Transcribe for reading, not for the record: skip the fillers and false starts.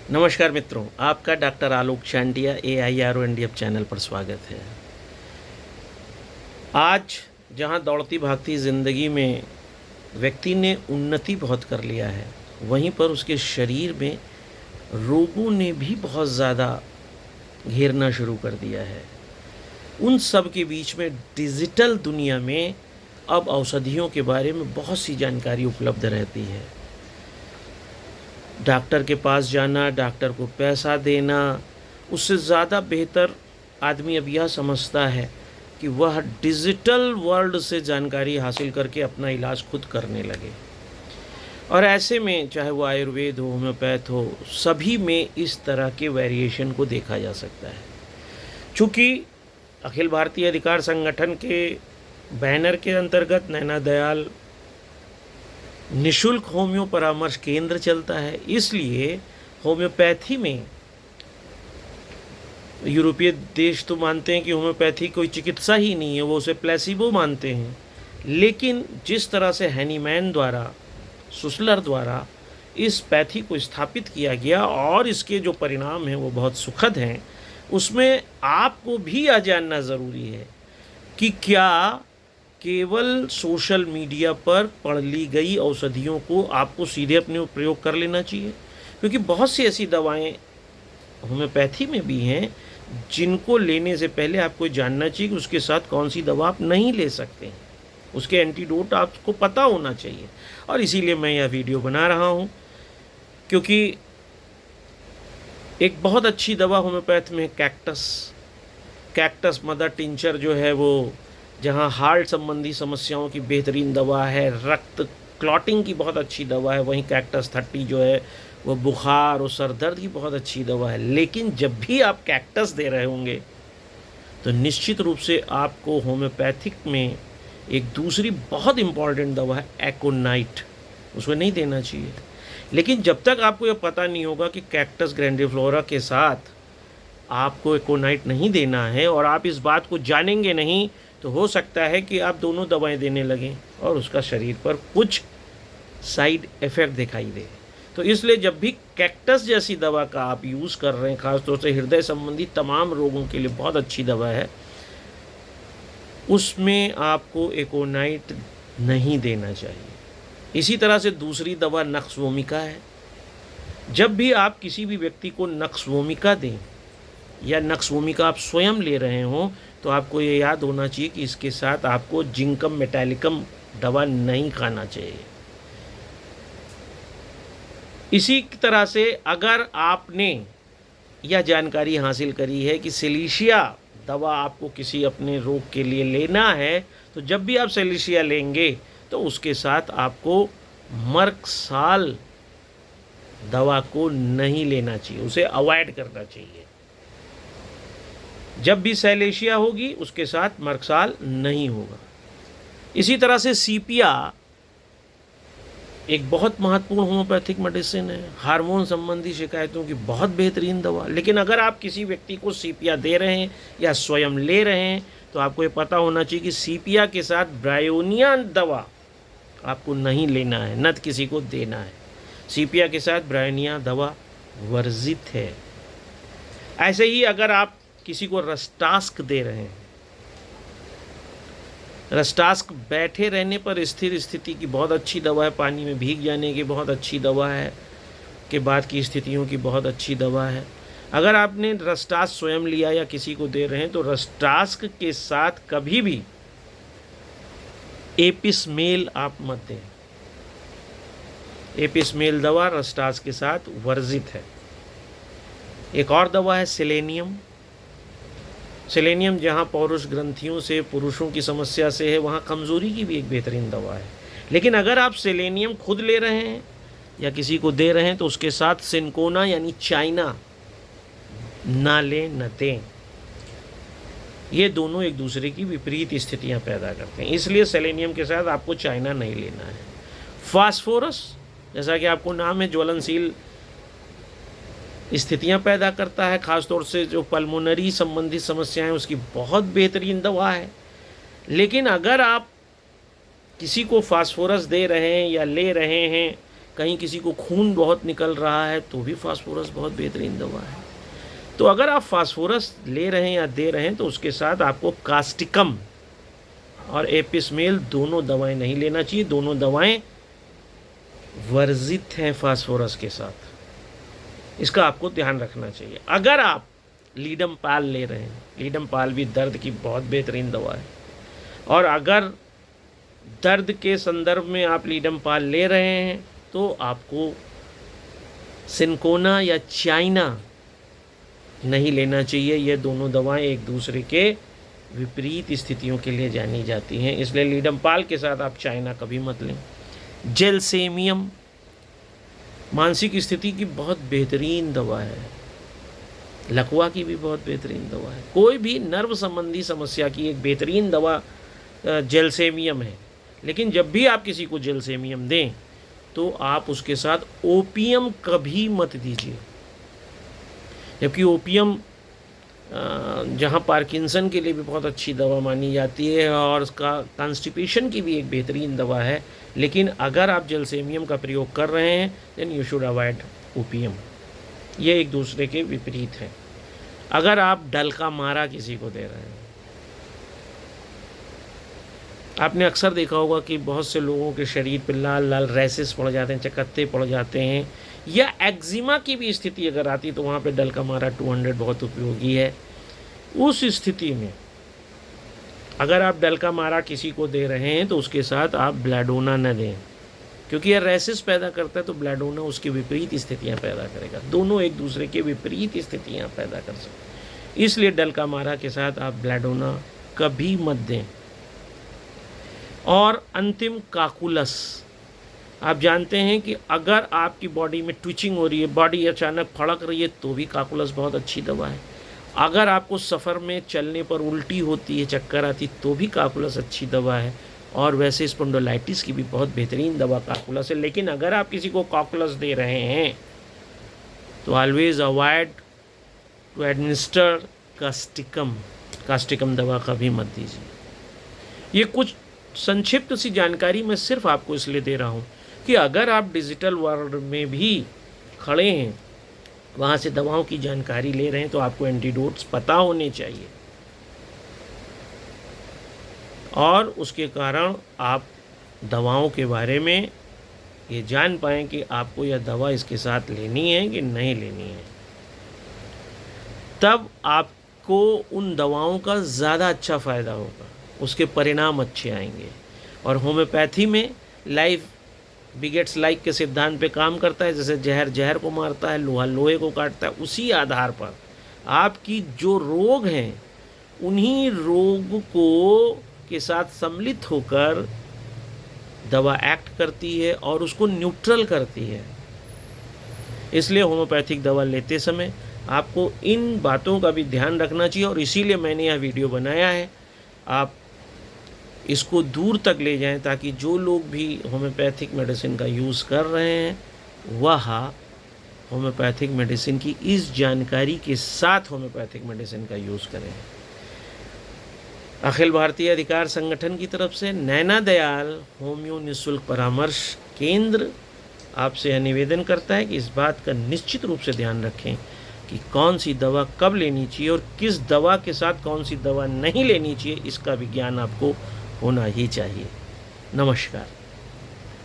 नमस्कार मित्रों, आपका डॉक्टर आलोक चांडिया AIRONDF चैनल पर स्वागत है। आज जहां दौड़ती भागती ज़िंदगी में व्यक्ति ने उन्नति बहुत कर लिया है, वहीं पर उसके शरीर में रोगों ने भी बहुत ज़्यादा घेरना शुरू कर दिया है। उन सब के बीच में डिजिटल दुनिया में अब औषधियों के बारे में बहुत सी जानकारी उपलब्ध रहती है। डॉक्टर के पास जाना, डॉक्टर को पैसा देना, उससे ज़्यादा बेहतर आदमी अब यह समझता है कि वह डिजिटल वर्ल्ड से जानकारी हासिल करके अपना इलाज खुद करने लगे। और ऐसे में चाहे वो आयुर्वेद हो, होम्योपैथ हो, सभी में इस तरह के वेरिएशन को देखा जा सकता है। चूँकि अखिल भारतीय अधिकार संगठन के बैनर के अंतर्गत नैना दयाल निशुल्क होम्यो परामर्श केंद्र चलता है, इसलिए होम्योपैथी में यूरोपीय देश तो मानते हैं कि होम्योपैथी कोई चिकित्सा ही नहीं है, वो उसे प्लेसिबो मानते हैं। लेकिन जिस तरह से हैनीमैन द्वारा, सुसलर द्वारा इस पैथी को स्थापित किया गया और इसके जो परिणाम हैं वो बहुत सुखद हैं, उसमें आपको भी यह जानना ज़रूरी है कि क्या केवल सोशल मीडिया पर पढ़ ली गई औषधियों को आपको सीधे अपने प्रयोग कर लेना चाहिए, क्योंकि बहुत सी ऐसी दवाएं होम्योपैथी में भी हैं जिनको लेने से पहले आपको जानना चाहिए कि उसके साथ कौन सी दवा आप नहीं ले सकते हैं, उसके एंटीडोट आपको पता होना चाहिए। और इसीलिए मैं यह वीडियो बना रहा हूं, क्योंकि एक बहुत अच्छी दवा होम्योपैथ में कैक्टस मदर टिंचर जो है वो, जहाँ हार्ट संबंधी समस्याओं की बेहतरीन दवा है, रक्त क्लॉटिंग की बहुत अच्छी दवा है, वहीं कैक्टस 30 जो है वो बुखार और सर दर्द की बहुत अच्छी दवा है। लेकिन जब भी आप कैक्टस दे रहे होंगे तो निश्चित रूप से आपको होम्योपैथिक में एक दूसरी बहुत इम्पॉर्टेंट दवा है एकोनाइट, उसको नहीं देना चाहिए। लेकिन जब तक आपको यह पता नहीं होगा कि कैक्टस ग्रैंडिफ्लोरा के साथ आपको एकोनाइट नहीं देना है और आप इस बात को जानेंगे नहीं, तो हो सकता है कि आप दोनों दवाएं देने लगें और उसका शरीर पर कुछ साइड इफ़ेक्ट दिखाई दे। तो इसलिए जब भी कैक्टस जैसी दवा का आप यूज़ कर रहे हैं, ख़ासतौर से हृदय संबंधी तमाम रोगों के लिए बहुत अच्छी दवा है, उसमें आपको एकोनाइट नहीं देना चाहिए। इसी तरह से दूसरी दवा नक्स वोमिका है। जब भी आप किसी भी व्यक्ति को नक्स वोमिका दें या नक्स वोमिका आप स्वयं ले रहे हों, तो आपको ये याद होना चाहिए कि इसके साथ आपको जिंकम मेटालिकम दवा नहीं खाना चाहिए। इसी तरह से अगर आपने यह जानकारी हासिल करी है कि सिलीशिया दवा आपको किसी अपने रोग के लिए लेना है, तो जब भी आप सिलीशिया लेंगे तो उसके साथ आपको मर्कसाल दवा को नहीं लेना चाहिए, उसे अवॉइड करना चाहिए। जब भी सैलेशिया होगी उसके साथ मर्कसाल नहीं होगा। इसी तरह से सीपिया एक बहुत महत्वपूर्ण होम्योपैथिक मेडिसिन है, हार्मोन संबंधी शिकायतों की बहुत बेहतरीन दवा। लेकिन अगर आप किसी व्यक्ति को सीपिया दे रहे हैं या स्वयं ले रहे हैं, तो आपको ये पता होना चाहिए कि सीपिया के साथ ब्रायोनिया दवा आपको नहीं लेना है, न किसी को देना है। सीपिया के साथ ब्रायोनिया दवा वर्जित है। ऐसे ही अगर आप किसी को रस्टास्क दे रहे हैं, रस्टास्क बैठे रहने पर स्थिर स्थिति की बहुत अच्छी दवा है, पानी में भीग जाने की बहुत अच्छी दवा है, के बाद की स्थितियों की बहुत अच्छी दवा है। अगर आपने रस्टास्क स्वयं लिया या किसी को दे रहे हैं, तो रस्टास्क के साथ कभी भी एपिसमेल आप मत दें। एपिसमेल दवा रस्टास्क के साथ वर्जित है। एक और दवा है सेलेनियम। सेलेनियम जहाँ पौरुष ग्रंथियों से, पुरुषों की समस्या से है, वहाँ कमज़ोरी की भी एक बेहतरीन दवा है। लेकिन अगर आप सेलेनियम खुद ले रहे हैं या किसी को दे रहे हैं, तो उसके साथ सिंकोना यानी चाइना ना लें, न दें। ये दोनों एक दूसरे की विपरीत स्थितियाँ पैदा करते हैं, इसलिए सेलेनियम के साथ आपको चाइना नहीं लेना है। फास्फोरस, जैसा कि आपको नाम है, ज्वलनशील स्थितियां पैदा करता है, ख़ासतौर से जो पल्मोनरी संबंधी समस्याएं, उसकी बहुत बेहतरीन दवा है। लेकिन अगर आप किसी को फास्फोरस दे रहे हैं या ले रहे हैं कहीं किसी को खून बहुत निकल रहा है तो भी फास्फोरस बहुत बेहतरीन दवा है। तो अगर आप फास्फोरस ले रहे हैं या दे रहे हैं तो उसके साथ आपको कास्टिकम और एपिसमेल दोनों दवाएं नहीं लेना चाहिए। दोनों दवाएं वर्जित हैं फास्फोरस के साथ, इसका आपको ध्यान रखना चाहिए। अगर आप लीडम पाल ले रहे हैं, लीडम पाल भी दर्द की बहुत बेहतरीन दवा है, और अगर दर्द के संदर्भ में आप लीडम पाल ले रहे हैं तो आपको सिनकोना या चाइना नहीं लेना चाहिए। ये दोनों दवाएं एक दूसरे के विपरीत स्थितियों के लिए जानी जाती हैं, इसलिए लीडम पाल के साथ आप चाइना कभी मत लें। जेलसेमियम मानसिक स्थिति की बहुत बेहतरीन दवा है, लकवा की भी बहुत बेहतरीन दवा है। कोई भी नर्व संबंधी समस्या की एक बेहतरीन दवा जेलसेमियम है। लेकिन जब भी आप किसी को जेलसेमियम दें तो आप उसके साथ ओपियम कभी मत दीजिए, जबकि ओपियम जहाँ पार्किंसन के लिए भी बहुत अच्छी दवा मानी जाती है और उसका कॉन्स्टिपेशन की भी एक बेहतरीन दवा है। लेकिन अगर आप जेलसेमियम का प्रयोग कर रहे हैं then you should avoid opium, ये एक दूसरे के विपरीत है। अगर आप डलका मारा किसी को दे रहे हैं, आपने अक्सर देखा होगा कि बहुत से लोगों के शरीर पर लाल लाल रैसेस पड़ जाते हैं, चकत्ते पड़ जाते हैं, या एक्जिमा की भी स्थिति अगर आती तो वहाँ पे डलका मारा 200 बहुत उपयोगी है। उस स्थिति में अगर आप डलका मारा किसी को दे रहे हैं तो उसके साथ आप ब्लैडोना न दें, क्योंकि यह रैसेस पैदा करता है तो ब्लैडोना उसकी विपरीत स्थितियाँ पैदा करेगा। दोनों एक दूसरे के विपरीत स्थितियाँ पैदा कर सकते, इसलिए डलका मारा के साथ आप ब्लैडोना कभी मत दें। और अंतिम काकुलस, आप जानते हैं कि अगर आपकी बॉडी में ट्विचिंग हो रही है, बॉडी अचानक फड़क रही है, तो भी काकुलस बहुत अच्छी दवा है। अगर आपको सफ़र में चलने पर उल्टी होती है, चक्कर आती, तो भी काकुलस अच्छी दवा है। और वैसे स्पॉन्डिलाइटिस की भी बहुत बेहतरीन दवा काकुलस है। लेकिन अगर आप किसी को काकुलस दे रहे हैं तो always avoid to administer causticum दवा कभी मत दीजिए। ये कुछ संक्षिप्त सी जानकारी मैं सिर्फ आपको इसलिए दे रहा हूँ कि अगर आप डिजिटल वर्ल्ड में भी खड़े हैं, वहाँ से दवाओं की जानकारी ले रहे हैं, तो आपको एंटीडोट्स पता होने चाहिए और उसके कारण आप दवाओं के बारे में ये जान पाएँ कि आपको यह दवा इसके साथ लेनी है कि नहीं लेनी है। तब आपको उन दवाओं का ज़्यादा अच्छा फ़ायदा होगा, उसके परिणाम अच्छे आएंगे। और होम्योपैथी में लाइफ बिगेट्स लाइक के सिद्धांत पे काम करता है। जैसे जहर जहर को मारता है, लोहा लोहे को काटता है, उसी आधार पर आपकी जो रोग हैं उन्हीं रोग को के साथ सम्मिलित होकर दवा एक्ट करती है और उसको न्यूट्रल करती है। इसलिए होम्योपैथिक दवा लेते समय आपको इन बातों का भी ध्यान रखना चाहिए और इसीलिए मैंने यह वीडियो बनाया है। आप इसको दूर तक ले जाएं ताकि जो लोग भी होम्योपैथिक मेडिसिन का यूज़ कर रहे हैं वह होम्योपैथिक मेडिसिन की इस जानकारी के साथ होम्योपैथिक मेडिसिन का यूज़ करें। अखिल भारतीय अधिकार संगठन की तरफ से नैना दयाल होम्यो निःशुल्क परामर्श केंद्र आपसे यह निवेदन करता है कि इस बात का निश्चित रूप से ध्यान रखें कि कौन सी दवा कब लेनी चाहिए और किस दवा के साथ कौन सी दवा नहीं लेनी चाहिए, इसका भी ज्ञान आपको होना ही चाहिए। नमस्कार।